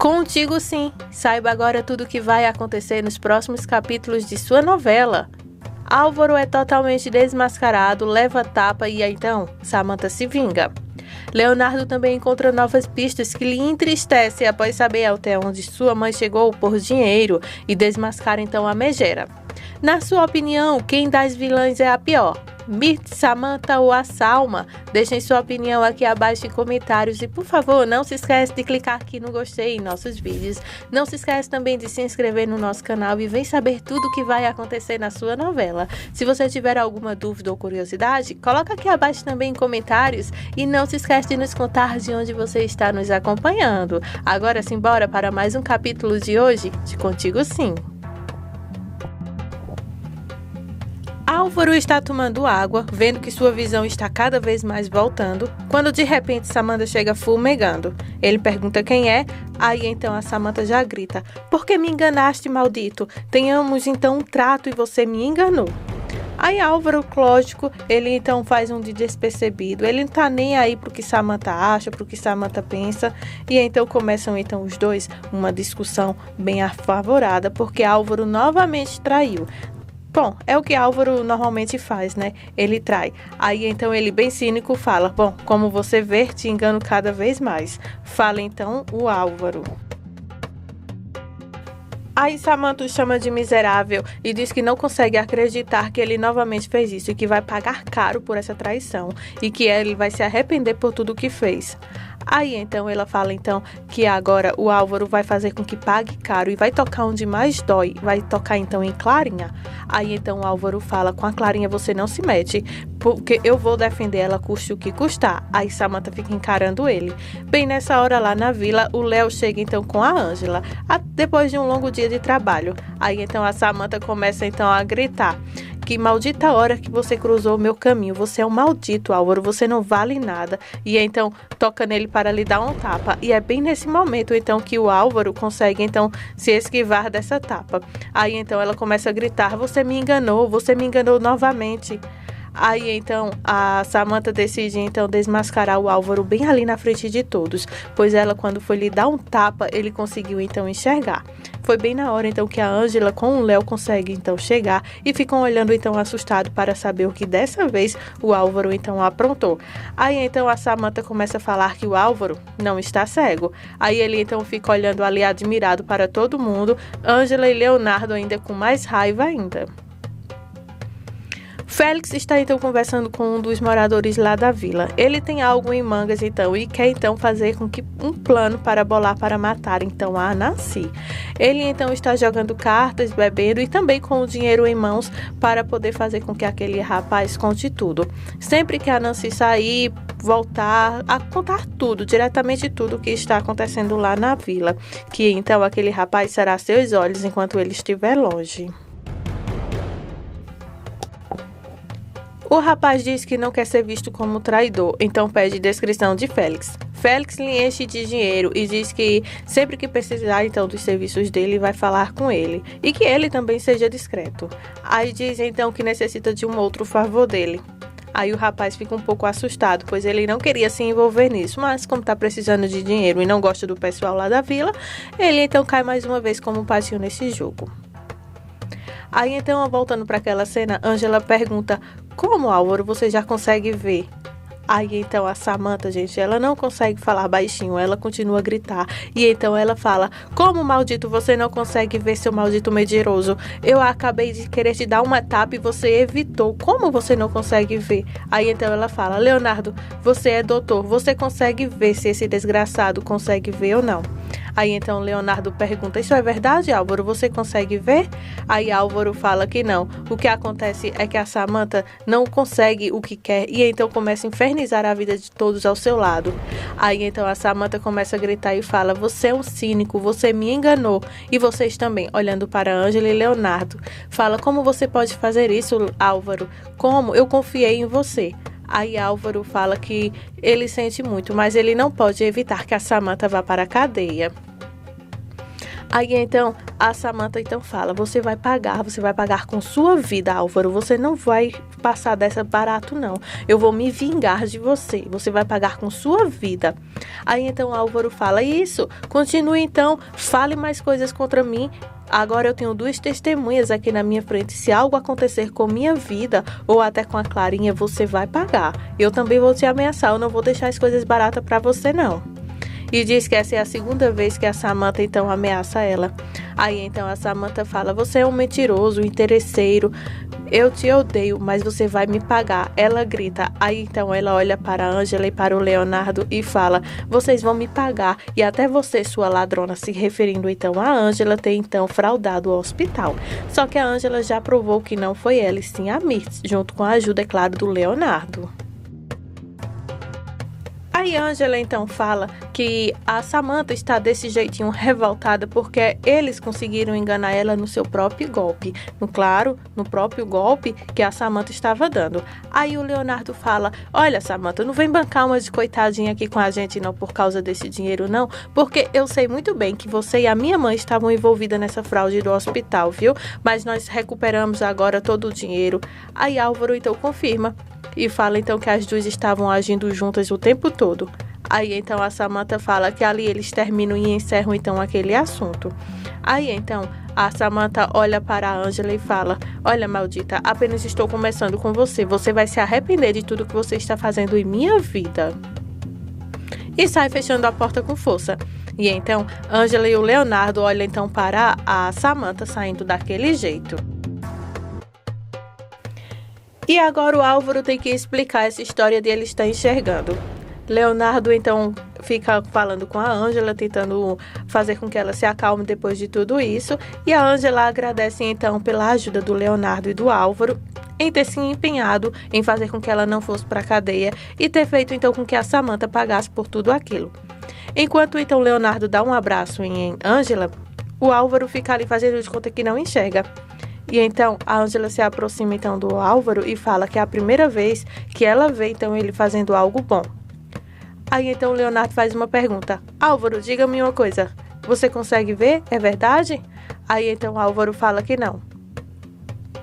Contigo sim, saiba agora tudo o que vai acontecer nos próximos capítulos de sua novela. Álvaro é totalmente desmascarado, leva tapa e então Samantha se vinga. Leonardo também encontra novas pistas que lhe entristecem após saber até onde sua mãe chegou por dinheiro e desmascara então a megera. Na sua opinião, quem das vilãs é a pior? Mirth, Samantha ou a Salma? Deixem sua opinião aqui abaixo em comentários e por favor não se esqueça de clicar aqui no gostei em nossos vídeos. Não se esqueça também de se inscrever no nosso canal e vem saber tudo o que vai acontecer na sua novela. Se você tiver alguma dúvida ou curiosidade, coloca aqui abaixo também em comentários e não se esqueça de nos contar de onde você está nos acompanhando. Agora sim, bora para mais um capítulo de hoje de Contigo Sim. Álvaro está tomando água, vendo que sua visão está cada vez mais voltando, quando de repente Samantha chega fumegando. Ele pergunta quem é, aí então a Samantha já grita: "Por que me enganaste, maldito? Tenhamos então um trato e você me enganou." Aí Álvaro, lógico, ele então faz um de despercebido, ele não tá nem aí pro que Samantha acha, pro que Samantha pensa, e então começam então os dois uma discussão bem afavorada, porque Álvaro novamente traiu. Bom, é o que Álvaro normalmente faz, né? Ele trai. Aí então ele bem cínico fala: "Bom, como você vê, te engano cada vez mais." Fala então o Álvaro. Aí Samantha o chama de miserável e diz que não consegue acreditar que ele novamente fez isso e que vai pagar caro por essa traição e que ele vai se arrepender por tudo o que fez. Aí então ela fala então que agora o Álvaro vai fazer com que pague caro e vai tocar onde mais dói, vai tocar então em Clarinha. Aí então o Álvaro fala: "Com a Clarinha você não se mete, porque eu vou defender ela custe o que custar." Aí Samantha fica encarando ele. Bem nessa hora lá na vila, o Léo chega então com a Ângela, depois de um longo dia de trabalho. Aí então a Samantha começa então a gritar: "Que maldita hora que você cruzou o meu caminho, você é um maldito, Álvaro, você não vale nada." E então toca nele para lhe dar um tapa, e é bem nesse momento então que o Álvaro consegue então se esquivar dessa tapa. Aí então ela começa a gritar: você me enganou novamente." Aí então a Samantha decide então desmascarar o Álvaro bem ali na frente de todos, pois ela, quando foi lhe dar um tapa, ele conseguiu então enxergar. Foi bem na hora então que a Ângela com o Léo consegue então chegar e ficam olhando então assustado para saber o que dessa vez o Álvaro então aprontou. Aí então a Samantha começa a falar que o Álvaro não está cego. Aí ele então fica olhando ali admirado para todo mundo, Ângela e Leonardo ainda com mais raiva ainda. Félix está então conversando com um dos moradores lá da vila. Ele tem algo em mangas então e quer então fazer com que um plano para bolar para matar então a Nancy. Ele então está jogando cartas, bebendo e também com o dinheiro em mãos para poder fazer com que aquele rapaz conte tudo. Sempre que a Nancy sair, voltar a contar tudo, diretamente tudo o que está acontecendo lá na vila, que então aquele rapaz será seus olhos enquanto ele estiver longe. O rapaz diz que não quer ser visto como traidor, então pede descrição de Félix. Félix lhe enche de dinheiro e diz que sempre que precisar então dos serviços dele, vai falar com ele e que ele também seja discreto. Aí diz então que necessita de um outro favor dele. Aí o rapaz fica um pouco assustado, pois ele não queria se envolver nisso, mas como está precisando de dinheiro e não gosta do pessoal lá da vila, ele então cai mais uma vez como patinho nesse jogo. Aí então, voltando para aquela cena, Ângela pergunta: "Como, Álvaro, você já consegue ver?" Aí então a Samantha, gente, ela não consegue falar baixinho, ela continua a gritar. E então ela fala: "Como, maldito, você não consegue ver, seu maldito mentiroso? Eu acabei de querer te dar uma tapa e você evitou. Como você não consegue ver?" Aí então ela fala: "Leonardo, você é doutor, você consegue ver se esse desgraçado consegue ver ou não?" Aí então Leonardo pergunta: "Isso é verdade, Álvaro? Você consegue ver?" Aí Álvaro fala que não. O que acontece é que a Samantha não consegue o que quer e então começa a infernizar a vida de todos ao seu lado. Aí então a Samantha começa a gritar e fala: "Você é um cínico, você me enganou." E vocês também, olhando para Ângela e Leonardo, fala: "Como você pode fazer isso, Álvaro? Como? Eu confiei em você." Aí Álvaro fala que ele sente muito, mas ele não pode evitar que a Samantha vá para a cadeia. Aí então a Samantha então fala: você vai pagar com sua vida, Álvaro. Você não vai passar dessa barato, não. Eu vou me vingar de você. Você vai pagar com sua vida. Aí então Álvaro fala: isso, continue então, fale mais coisas contra mim. Agora eu tenho 2 testemunhas aqui na minha frente. Se algo acontecer com minha vida ou até com a Clarinha, você vai pagar. Eu também vou te ameaçar. Eu não vou deixar as coisas baratas para você, não. E diz que essa é a 2ª vez que a Samantha então ameaça ela. Aí então a Samantha fala: você é um mentiroso, um interesseiro. Eu te odeio, mas você vai me pagar. Ela grita. Aí então ela olha para a Ângela e para o Leonardo e fala: vocês vão me pagar. E até você, sua ladrona, se referindo então a Ângela, ter então fraudado o hospital. Só que a Ângela já provou que não foi ela, e sim a Mirtz, junto com a ajuda, é claro, do Leonardo. Aí Ângela então fala que a Samantha está desse jeitinho revoltada porque eles conseguiram enganar ela no seu próprio golpe. No próprio golpe que a Samantha estava dando. Aí o Leonardo fala: olha, Samantha, não vem bancar uma de coitadinha aqui com a gente não por causa desse dinheiro não, porque eu sei muito bem que você e a minha mãe estavam envolvidas nessa fraude do hospital, viu? Mas nós recuperamos agora todo o dinheiro. Aí Álvaro então confirma e fala então que as 2 estavam agindo juntas o tempo todo. Aí então a Samantha fala que ali eles terminam e encerram então aquele assunto. Aí então a Samantha olha para a Ângela e fala: olha, maldita, apenas estou começando com você. Você vai se arrepender de tudo que você está fazendo em minha vida. E sai fechando a porta com força. E então Ângela e o Leonardo olham então para a Samantha saindo daquele jeito. E agora o Álvaro tem que explicar essa história de ele estar enxergando. Leonardo então fica falando com a Ângela, tentando fazer com que ela se acalme depois de tudo isso. E a Ângela agradece então pela ajuda do Leonardo e do Álvaro em ter se empenhado em fazer com que ela não fosse para a cadeia e ter feito então com que a Samantha pagasse por tudo aquilo. Enquanto então Leonardo dá um abraço em Ângela, o Álvaro fica ali fazendo de conta que não enxerga. E então a Ângela se aproxima então do Álvaro e fala que é a primeira vez que ela vê então ele fazendo algo bom. Aí então o Leonardo faz uma pergunta: Álvaro, diga-me uma coisa, você consegue ver? É verdade? Aí então Álvaro fala que não.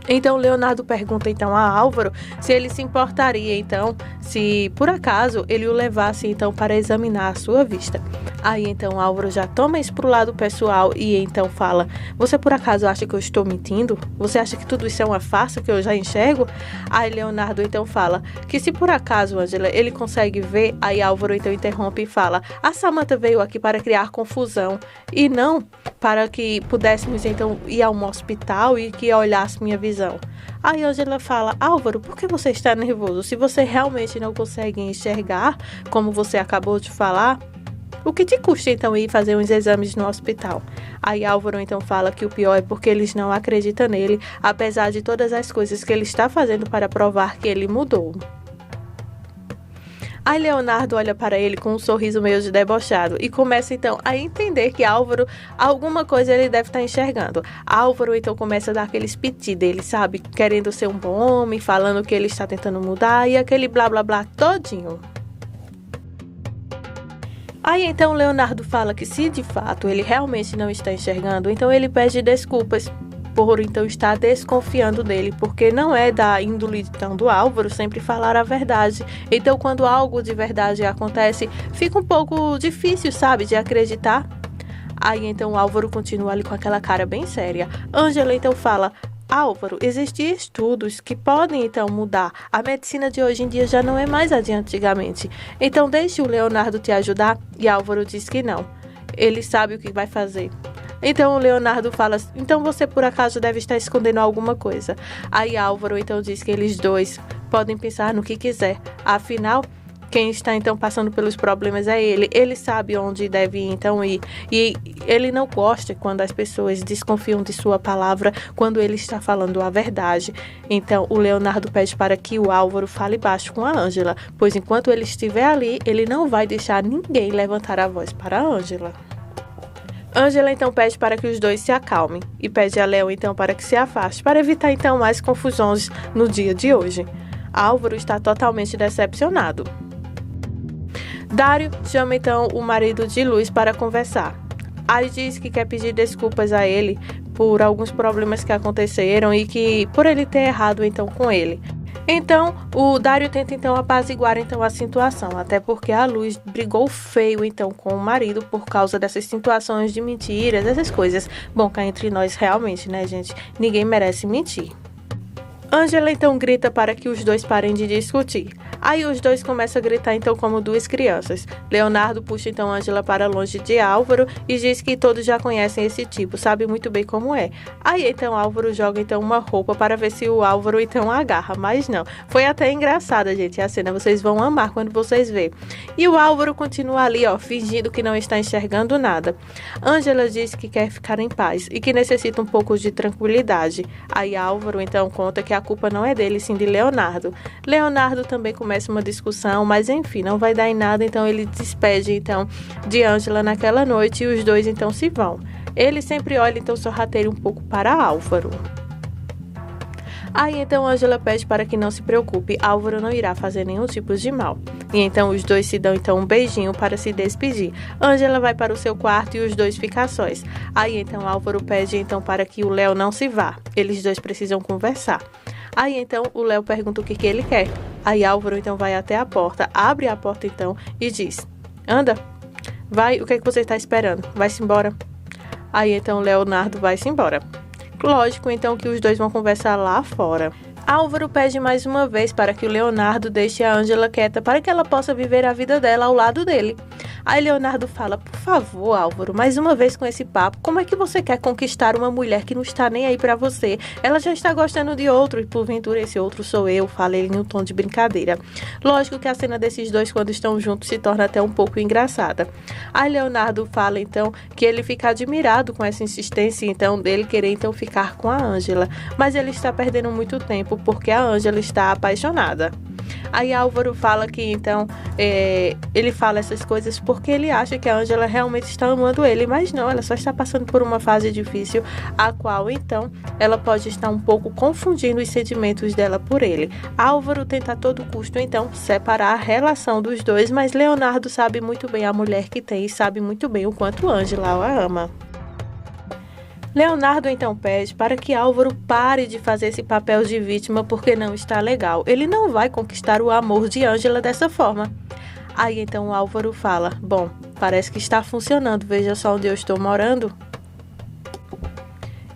Então Leonardo pergunta então a Álvaro se ele se importaria então, se por acaso ele o levasse então para examinar a sua vista. Aí então Álvaro já toma isso pro lado pessoal e então fala: você por acaso acha que eu estou mentindo? Você acha que tudo isso é uma farsa que eu já enxergo? Aí Leonardo então fala que se por acaso, Ângela, ele consegue ver. Aí Álvaro então interrompe e fala: a Samantha veio aqui para criar confusão e não para que pudéssemos então ir a um hospital e que olhasse minha visão. Aí Ângela fala: Álvaro, por que você está nervoso? Se você realmente não consegue enxergar, como você acabou de falar, o que te custa então ir fazer uns exames no hospital? Aí Álvaro então fala que o pior é porque eles não acreditam nele, apesar de todas as coisas que ele está fazendo para provar que ele mudou. Aí Leonardo olha para ele com um sorriso meio de debochado e começa então a entender que Álvaro, alguma coisa ele deve estar enxergando. Álvaro então começa a dar aqueles piti dele, sabe? Querendo ser um bom homem, falando que ele está tentando mudar e aquele blá blá blá todinho. Aí então Leonardo fala que se de fato ele realmente não está enxergando, então ele pede desculpas por então estar desconfiando dele, porque não é da índole então do Álvaro sempre falar a verdade. Então quando algo de verdade acontece, fica um pouco difícil, sabe, de acreditar. Aí então o Álvaro continua ali com aquela cara bem séria. Ângela então fala: Álvaro, existem estudos que podem então mudar. A medicina de hoje em dia já não é mais a de antigamente. Então deixe o Leonardo te ajudar. E Álvaro diz que não. Ele sabe o que vai fazer. Então o Leonardo fala: então você por acaso deve estar escondendo alguma coisa. Aí Álvaro então diz que eles dois podem pensar no que quiser. Afinal, quem está então passando pelos problemas é ele. Ele sabe onde deve então ir. E ele não gosta quando as pessoas desconfiam de sua palavra quando ele está falando a verdade. Então o Leonardo pede para que o Álvaro fale baixo com a Ângela, pois enquanto ele estiver ali, ele não vai deixar ninguém levantar a voz para a Ângela. Ângela então pede para que os dois se acalmem e pede a Léo então para que se afaste, para evitar então mais confusões no dia de hoje. Álvaro está totalmente decepcionado. Dário chama então o marido de Luz para conversar. Aí diz que quer pedir desculpas a ele por alguns problemas que aconteceram e que por ele ter errado então com ele. Então, o Dário tenta então apaziguar então a situação, até porque a Luz brigou feio então com o marido por causa dessas situações de mentiras, essas coisas. Bom, cá entre nós realmente, né, gente, ninguém merece mentir. Ângela então grita para que os dois parem de discutir. Aí os dois começam a gritar então como duas crianças. Leonardo puxa então Ângela para longe de Álvaro e diz que todos já conhecem esse tipo, sabe muito bem como é. Aí então Álvaro joga então uma roupa para ver se o Álvaro então agarra, mas não. Foi até engraçada, gente, a cena, vocês vão amar quando vocês verem. E o Álvaro continua ali, ó, fingindo que não está enxergando nada. Ângela diz que quer ficar em paz e que necessita um pouco de tranquilidade. Aí Álvaro então conta que a culpa não é dele, sim de Leonardo. Leonardo também começa uma discussão, mas enfim, não vai dar em nada, então ele despede então de Ângela naquela noite e os dois então se vão. Ele sempre olha então sorrateiro um pouco para Álvaro. Aí então Ângela pede para que não se preocupe, Álvaro não irá fazer nenhum tipo de mal. E então os dois se dão então um beijinho para se despedir. Ângela vai para o seu quarto e os dois ficam sós. Aí então Álvaro pede então para que o Léo não se vá. Eles dois precisam conversar. Aí então o Léo pergunta o que ele quer. Aí Álvaro então vai até a porta, abre a porta então e diz: anda, vai, o que é que você está esperando? Vai-se embora. Aí então Leonardo vai-se embora. Lógico então que os dois vão conversar lá fora. Álvaro pede mais uma vez para que o Leonardo deixe a Ângela quieta para que ela possa viver a vida dela ao lado dele. Aí Leonardo fala: por favor, Álvaro, mais uma vez com esse papo, como é que você quer conquistar uma mulher que não está nem aí pra você? Ela já está gostando de outro e porventura esse outro sou eu, fala ele em um tom de brincadeira. Lógico que a cena desses dois quando estão juntos se torna até um pouco engraçada. Aí Leonardo fala então que ele fica admirado com essa insistência então dele querer então ficar com a Ângela, mas ele está perdendo muito tempo porque a Ângela está apaixonada. Aí Álvaro fala que então ele fala essas coisas porque ele acha que a Ângela realmente está amando ele, mas não, ela só está passando por uma fase difícil, a qual então ela pode estar um pouco confundindo os sentimentos dela por ele. Álvaro tenta a todo custo então separar a relação dos dois, mas Leonardo sabe muito bem a mulher que tem e sabe muito bem o quanto Ângela a ama. Leonardo então pede para que Álvaro pare de fazer esse papel de vítima porque não está legal. Ele não vai conquistar o amor de Ângela dessa forma. Aí então Álvaro fala: bom, parece que está funcionando, veja só onde eu estou morando.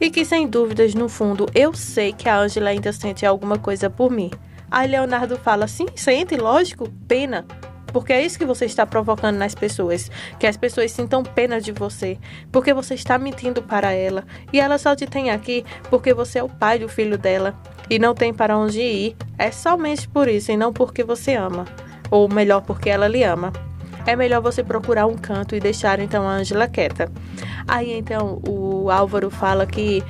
E que sem dúvidas, no fundo, eu sei que a Ângela ainda sente alguma coisa por mim. Aí Leonardo fala: sim, sente, lógico, pena. Porque é isso que você está provocando nas pessoas, que as pessoas sintam pena de você, porque você está mentindo para ela, e ela só te tem aqui porque você é o pai do filho dela, e não tem para onde ir, é somente por isso, e não porque você ama, ou melhor, porque ela lhe ama. É melhor você procurar um canto e deixar então a Ângela quieta. Aí então o Álvaro fala que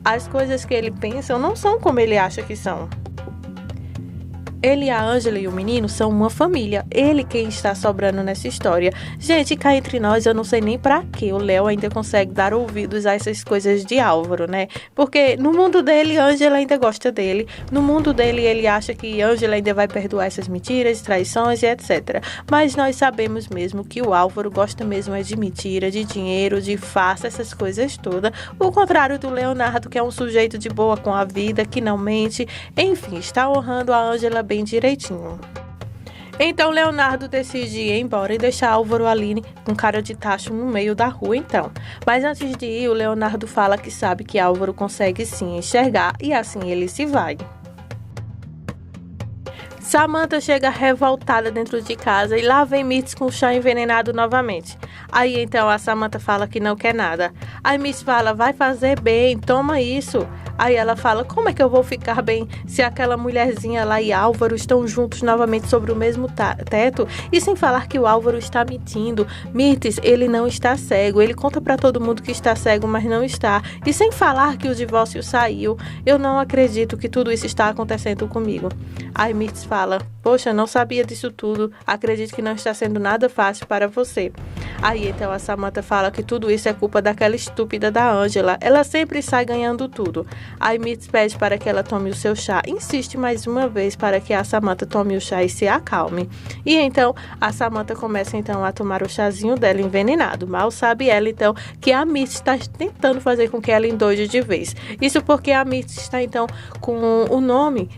as coisas que ele pensa não são como ele acha que são. Ele, a Ângela e o menino são uma família. Ele quem está sobrando nessa história. Gente, cá entre nós, eu não sei nem pra que o Léo ainda consegue dar ouvidos a essas coisas de Álvaro, né? Porque no mundo dele, Ângela ainda gosta dele. No mundo dele, ele acha que Ângela ainda vai perdoar essas mentiras, traições e etc. Mas nós sabemos mesmo que o Álvaro gosta mesmo é de mentira, de dinheiro, de farsa, essas coisas todas. O contrário do Leonardo, que é um sujeito de boa com a vida, que não mente. Enfim, está honrando a Ângela bem direitinho. Então Leonardo decide ir embora e deixar Álvaro e Aline com cara de tacho no meio da rua então. Mas antes de ir, o Leonardo fala que sabe que Álvaro consegue sim enxergar e assim ele se vai. Samantha chega revoltada dentro de casa e lá vem Mirtz com o chá envenenado novamente. Aí então a Samantha fala que não quer nada. Aí Mirtz fala: vai fazer bem, toma isso. Aí ela fala: como é que eu vou ficar bem se aquela mulherzinha lá e Álvaro estão juntos novamente sobre o mesmo teto? E sem falar que o Álvaro está mentindo. Mirtz, ele não está cego. Ele conta pra todo mundo que está cego, mas não está. E sem falar que o divórcio saiu. Eu não acredito que tudo isso está acontecendo comigo. Aí Mirtz fala: poxa, não sabia disso tudo, acredito que não está sendo nada fácil para você. Aí então a Samantha fala que tudo isso é culpa daquela estúpida da Angela, ela sempre sai ganhando tudo. Aí Mirtz pede para que ela tome o seu chá, insiste mais uma vez para que a Samantha tome o chá e se acalme. E então a Samantha começa então a tomar o chazinho dela envenenado. Mal sabe ela então que a Mirtz está tentando fazer com que ela endoide de vez. Isso porque a Mirtz está então com o nome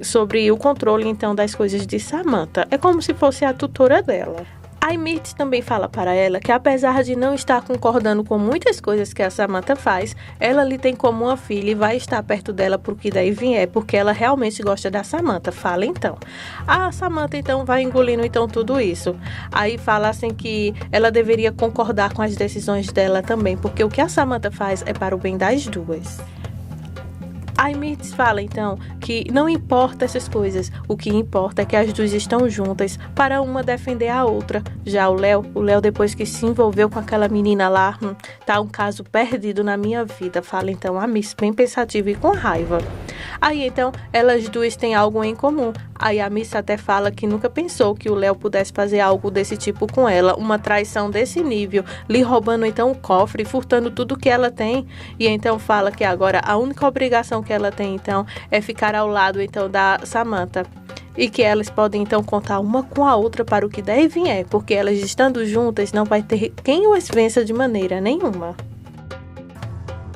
sobre o controle então das coisas de Samantha. É como se fosse a tutora dela. A Mirtz também fala para ela que apesar de não estar concordando com muitas coisas que a Samantha faz, ela lhe tem como uma filha e vai estar perto dela por que daí vier, porque ela realmente gosta da Samantha. Fala então. A Samantha então vai engolindo então tudo isso. Aí fala assim que ela deveria concordar com as decisões dela também, porque o que a Samantha faz é para o bem das duas. A Mirtz fala então que não importa essas coisas, o que importa é que as duas estão juntas para uma defender a outra. Já o Léo depois que se envolveu com aquela menina lá, tá um caso perdido na minha vida, fala então a Mirtz bem pensativa e com raiva. Aí então elas duas têm algo em comum. Aí a Mirtz até fala que nunca pensou que o Léo pudesse fazer algo desse tipo com ela, uma traição desse nível, lhe roubando então o cofre, furtando tudo que ela tem. E então fala que agora a única obrigação que ela tem então é ficar ao lado então da Samantha. E que elas podem então contar uma com a outra para o que der e vier, porque elas estando juntas não vai ter quem as vença de maneira nenhuma.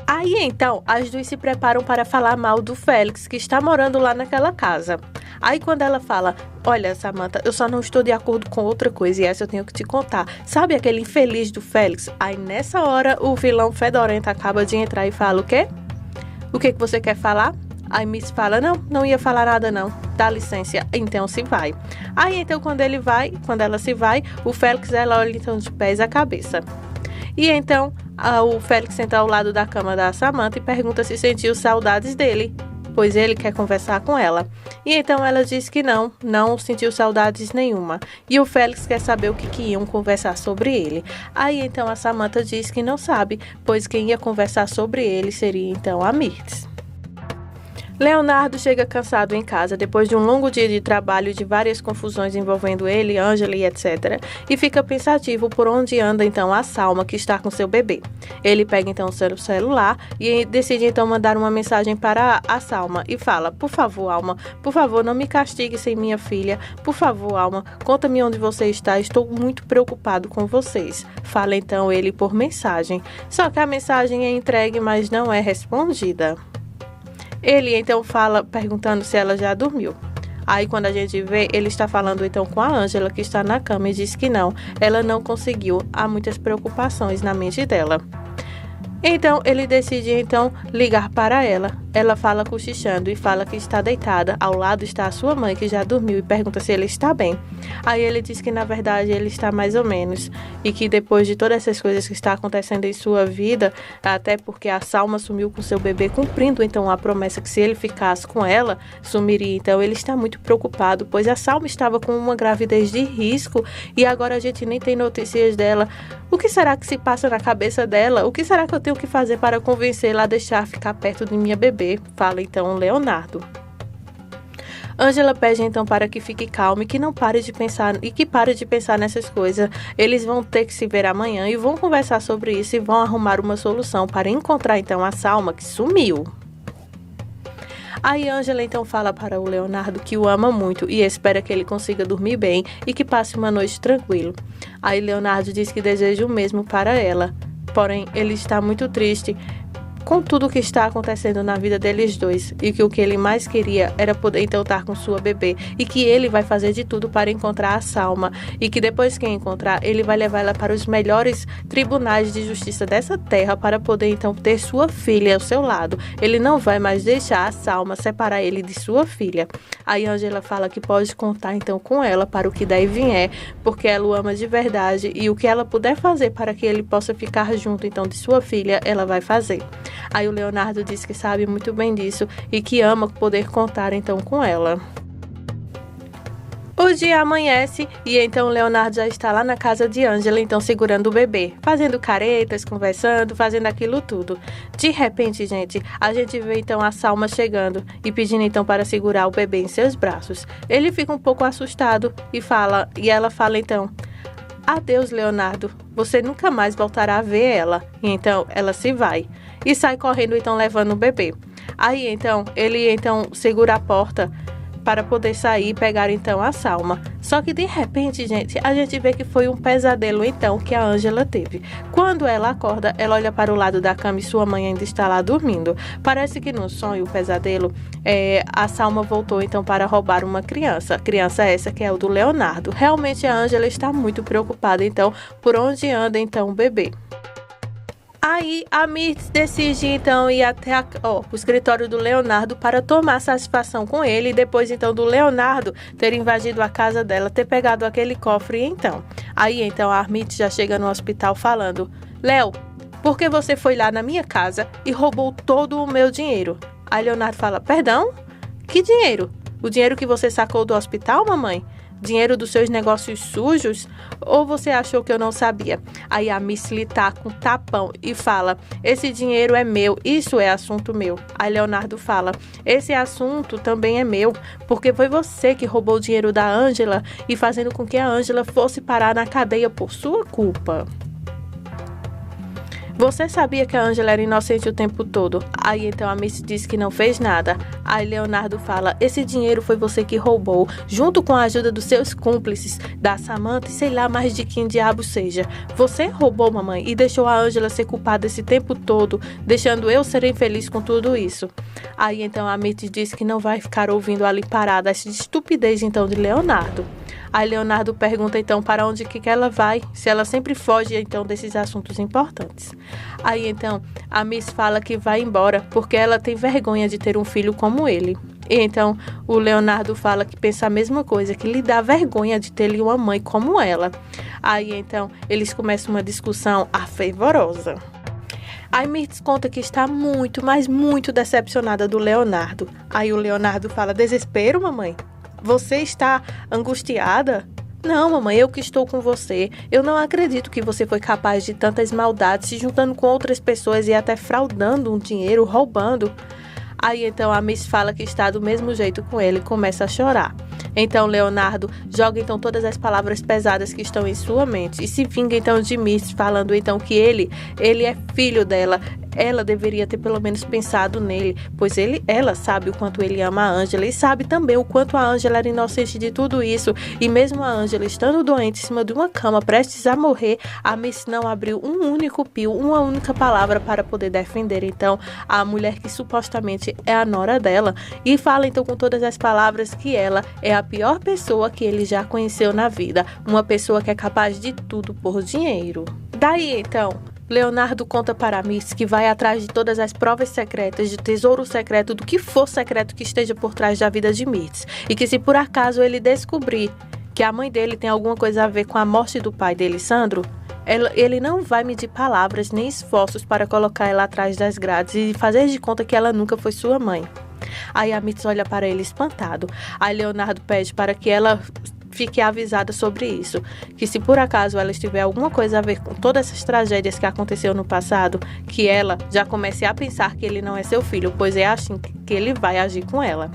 Aí então as duas se preparam para falar mal do Félix, que está morando lá naquela casa. Aí quando ela fala: olha, Samantha, eu só não estou de acordo com outra coisa e essa eu tenho que te contar. Sabe aquele infeliz do Félix? Aí nessa hora o vilão fedorento acaba de entrar e fala: o quê? O que você quer falar? Aí Mirtz fala: não ia falar nada não, dá licença, então se vai. Aí então quando ela se vai, o Félix ela olha então de pés à cabeça. E então o Félix senta ao lado da cama da Samantha e pergunta se sentiu saudades dele, pois ele quer conversar com ela. E então ela diz que não sentiu saudades nenhuma. E o Félix quer saber o que iam conversar sobre ele. Aí então a Samantha diz que não sabe, pois quem ia conversar sobre ele seria então a Mirtz. Leonardo chega cansado em casa depois de um longo dia de trabalho e de várias confusões envolvendo ele, Angela e etc. E fica pensativo por onde anda então a Salma, que está com seu bebê. Ele pega então o seu celular e decide então mandar uma mensagem para a Salma e fala: por favor, Alma, por favor, não me castigue sem minha filha. Por favor, Alma, conta-me onde você está, estou muito preocupado com vocês. Fala então ele por mensagem. Só que a mensagem é entregue, mas não é respondida. Ele então fala perguntando se ela já dormiu. Aí quando a gente vê, ele está falando então com a Angela, que está na cama, e diz que não, ela não conseguiu. Há muitas preocupações na mente dela. Então ele decide então ligar para ela. Ela fala cochichando e fala que está deitada. Ao lado está a sua mãe, que já dormiu, e pergunta se ele está bem. Aí ele diz que na verdade ele está mais ou menos, e que depois de todas essas coisas que está acontecendo em sua vida, até porque a Salma sumiu com seu bebê, cumprindo então a promessa que se ele ficasse com ela, sumiria. Então ele está muito preocupado, pois a Salma estava com uma gravidez de risco e agora a gente nem tem notícias dela. O que será que se passa na cabeça dela? O que será que eu tenho que fazer para convencê-la a deixar ficar perto de minha bebê? Fala então Leonardo. Angela pede então para que fique calma e que não pare de pensar nessas coisas. Eles vão ter que se ver amanhã e vão conversar sobre isso e vão arrumar uma solução para encontrar então a Salma, que sumiu. Aí Angela então fala para o Leonardo que o ama muito e espera que ele consiga dormir bem e que passe uma noite tranquilo. Aí Leonardo diz que deseja o mesmo para ela, porém ele está muito triste com tudo o que está acontecendo na vida deles dois, e que o que ele mais queria era poder então estar com sua bebê, e que ele vai fazer de tudo para encontrar a Salma, e que depois que encontrar, ele vai levar ela para os melhores tribunais de justiça dessa terra para poder então ter sua filha ao seu lado. Ele não vai mais deixar a Salma separar ele de sua filha. Aí Angela fala que pode contar então com ela para o que daí vier, porque ela o ama de verdade, e o que ela puder fazer para que ele possa ficar junto então de sua filha, ela vai fazer. Aí o Leonardo diz que sabe muito bem disso e que ama poder contar então com ela. O dia amanhece e então Leonardo já está lá na casa de Ângela, então segurando o bebê, fazendo caretas, conversando, fazendo aquilo tudo. De repente, gente, a gente vê então a Salma chegando e pedindo então para segurar o bebê em seus braços. Ele fica um pouco assustado e ela fala então: "Adeus, Leonardo, você nunca mais voltará a ver ela." E então ela se vai e sai correndo então levando o bebê. Aí então ele então segura a porta para poder sair e pegar então a Salma. Só que de repente, gente, a gente vê que foi um pesadelo então que a Ângela teve. Quando ela acorda, ela olha para o lado da cama e sua mãe ainda está lá dormindo. Parece que no sonho, o pesadelo, a Salma voltou então para roubar uma criança. Criança essa que é o do Leonardo. Realmente a Ângela está muito preocupada então por onde anda então o bebê. Aí a Mirtz decide então ir até o escritório do Leonardo para tomar satisfação com ele, e depois então do Leonardo ter invadido a casa dela, ter pegado aquele cofre então. Aí então a Mirtz já chega no hospital falando: "Léo, por que você foi lá na minha casa e roubou todo o meu dinheiro?" Aí Leonardo fala: "Perdão? Que dinheiro? O dinheiro que você sacou do hospital, mamãe? Dinheiro dos seus negócios sujos? Ou você achou que eu não sabia?" Aí a Miss lhe taca um tapão e fala: "Esse dinheiro é meu, isso é assunto meu." Aí Leonardo fala: "Esse assunto também é meu, porque foi você que roubou o dinheiro da Ângela e fazendo com que a Ângela fosse parar na cadeia por sua culpa. Você sabia que a Ângela era inocente o tempo todo?" Aí então a Miss diz que não fez nada. Aí Leonardo fala: "Esse dinheiro foi você que roubou, junto com a ajuda dos seus cúmplices, da Samantha e sei lá mais de quem diabo seja. Você roubou, mamãe, e deixou a Ângela ser culpada esse tempo todo, deixando eu ser infeliz com tudo isso." Aí então a Miss diz que não vai ficar ouvindo ali parada essa estupidez então de Leonardo. Aí Leonardo pergunta então para onde que ela vai, se ela sempre foge então desses assuntos importantes. Aí então a Miss fala que vai embora porque ela tem vergonha de ter um filho como ele. E então o Leonardo fala que pensa a mesma coisa, que lhe dá vergonha de ter uma mãe como ela. Aí então eles começam uma discussão fervorosa. Aí Mirtz conta que está muito, mas muito decepcionada do Leonardo. Aí o Leonardo fala: "Desespero, mamãe? Você está angustiada?" "Não, mamãe, eu que estou com você. Eu não acredito que você foi capaz de tantas maldades, se juntando com outras pessoas e até fraudando um dinheiro, roubando." Aí então a Miss fala que está do mesmo jeito com ele e começa a chorar. Então Leonardo joga então todas as palavras pesadas que estão em sua mente e se vinga então de Miss, falando então que ele é filho dela. Ela deveria ter pelo menos pensado nele, pois ela sabe o quanto ele ama a Ângela e sabe também o quanto a Ângela era inocente de tudo isso. E mesmo a Ângela estando doente em cima de uma cama, prestes a morrer, a Miss não abriu um único pio, uma única palavra para poder defender então a mulher que supostamente é a nora dela. E fala então com todas as palavras que ela é a pior pessoa que ele já conheceu na vida, uma pessoa que é capaz de tudo por dinheiro. Daí então Leonardo conta para Miss que vai atrás de todas as provas secretas, de tesouro secreto, do que for secreto que esteja por trás da vida de Mirtz. E que se por acaso ele descobrir que a mãe dele tem alguma coisa a ver com a morte do pai dele, Sandro, ele não vai medir palavras nem esforços para colocar ela atrás das grades e fazer de conta que ela nunca foi sua mãe. Aí a Mirtz olha para ele espantado. Aí Leonardo pede para que ela fique avisada sobre isso, que se por acaso ela tiver alguma coisa a ver com todas essas tragédias que aconteceu no passado, que ela já comece a pensar que ele não é seu filho, pois é assim que ele vai agir com ela.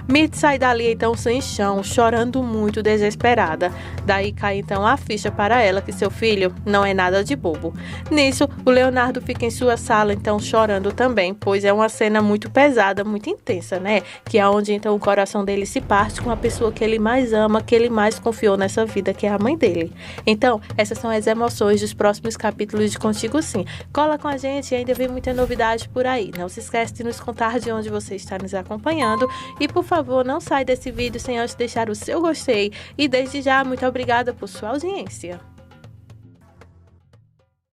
Mirtz sai dali então sem chão, chorando muito, desesperada. Daí cai então a ficha para ela que seu filho não é nada de bobo. Nisso, o Leonardo fica em sua sala então chorando também, pois é uma cena muito pesada, muito intensa, né? Que é onde então o coração dele se parte com a pessoa que ele mais ama, que ele mais confiou nessa vida, que é a mãe dele. Então, essas são as emoções dos próximos capítulos de Contigo Sim. Cola com a gente, ainda vem muita novidade por aí. Não se esquece de nos contar de onde você está nos acompanhando e, por favor, não sai desse vídeo sem antes deixar o seu gostei. E desde já, muito obrigada por sua audiência.